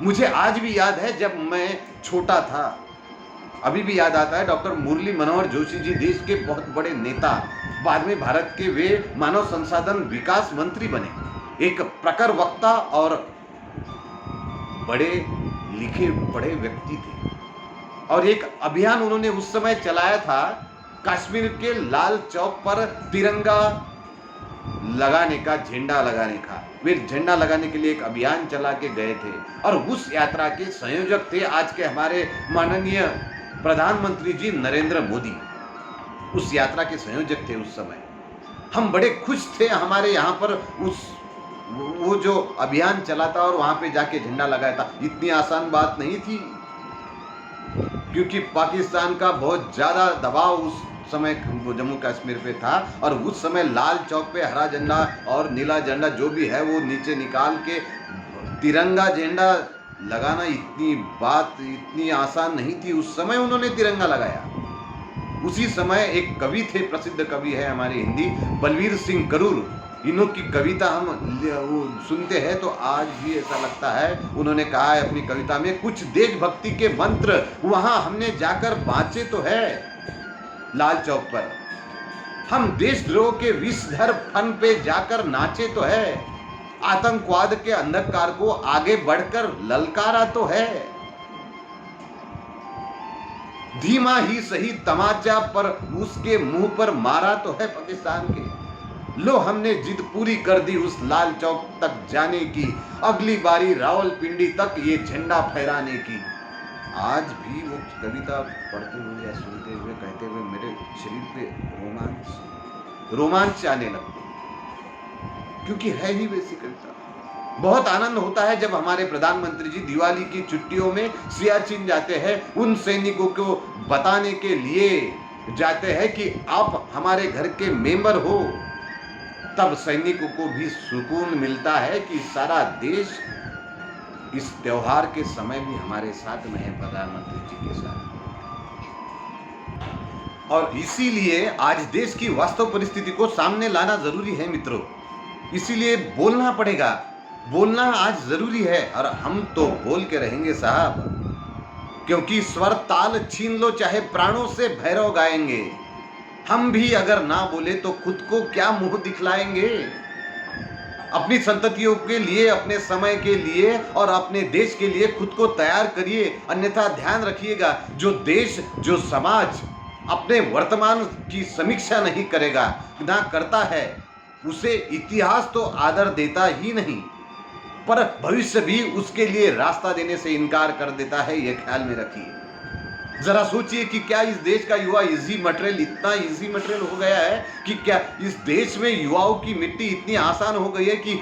मुझे आज भी याद है जब मैं छोटा था, अभी भी याद आता है। डॉक्टर मुरली मनोहर जोशी जी देश के बहुत बड़े नेता, बाद में भारत के वे मानव संसाधन विकास मंत्री बने, एक प्रखर वक्ता और बड़े लिखे पढ़े व्यक्ति थे। और एक अभियान उन्होंने उस समय चलाया था, कश्मीर के लाल चौक पर तिरंगा लगाने का, झंडा लगाने का। वे झंडा लगाने के लिए एक अभियान चला के गए थे और उस यात्रा के संयोजक थे आज के हमारे माननीय प्रधानमंत्री जी नरेंद्र मोदी। उस यात्रा के संयोजक थे उस समय। हम बड़े खुश थे, हमारे यहाँ पर वो जो अभियान चला था और वहां पे जाके झंडा लगाया था। इतनी आसान बात नहीं थी, क्योंकि पाकिस्तान का बहुत ज्यादा दबाव उस समय जम्मू कश्मीर पे था और उस समय लाल चौक पे हरा झंडा और नीला झंडा जो भी है वो नीचे निकाल के तिरंगा झंडा लगाना इतनी आसान नहीं थी। उस समय उन्होंने तिरंगा लगाया। उसी समय एक कवि थे, प्रसिद्ध कवि है हमारे हिंदी, बलवीर सिंह करूर। इन्हों की कविता हम सुनते हैं तो आज भी ऐसा लगता है। उन्होंने कहा है अपनी कविता में, कुछ देशभक्ति के मंत्र वहां हमने जाकर बांचे तो है लाल चौक पर, हम देशद्रोह के विषधर फन पे जाकर नाचे तो है, आतंकवाद के अंधकार को आगे बढ़कर ललकारा तो है, धीमा ही सही तमाचा पर उसके मुंह पर मारा तो है पाकिस्तान के। लो हमने जिद पूरी कर दी उस लाल चौक तक जाने की, अगली बारी रावलपिंडी तक ये झंडा फहराने की। आज भी वो कविता पढ़ते हुए या सुनते हुए कहते हुए मेरे शरीर पे रोमांच आने लगते, क्योंकि है ही वैसी कविता। बहुत आनंद होता है जब हमारे प्रधानमंत्री जी दिवाली की छुट्टियों में सियाचिन जाते हैं, उन सैनिकों को बताने के लिए जाते हैं कि आप हमारे घर के मेंबर हो। तब सैनिकों को भी सुकून मिलता है कि सारा देश इस त्योहार के समय भी हमारे साथ में है, प्रधानमंत्री जी के साथ। और इसीलिए आज देश की वास्तव परिस्थिति को सामने लाना जरूरी है मित्रों। इसीलिए बोलना पड़ेगा, बोलना आज जरूरी है और हम तो बोल के रहेंगे साहब, क्योंकि स्वर ताल छीन लो चाहे प्राणों से भैरव गाएंगे। हम भी अगर ना बोले तो खुद को क्या मुंह दिखलाएंगे। अपनी संततियों के लिए, अपने समय के लिए और अपने देश के लिए खुद को तैयार करिए। अन्यथा ध्यान रखिएगा, जो देश, जो समाज अपने वर्तमान की समीक्षा नहीं करेगा, ना करता है, उसे इतिहास तो आदर देता ही नहीं, पर भविष्य भी उसके लिए रास्ता देने से इनकार कर देता है। यह ख्याल में रखिए। जरा सोचिए कि क्या इस देश का युवा इतना इजी मटेरियल हो गया है कि क्या इस देश में युवाओं की मिट्टी इतनी आसान हो गई है कि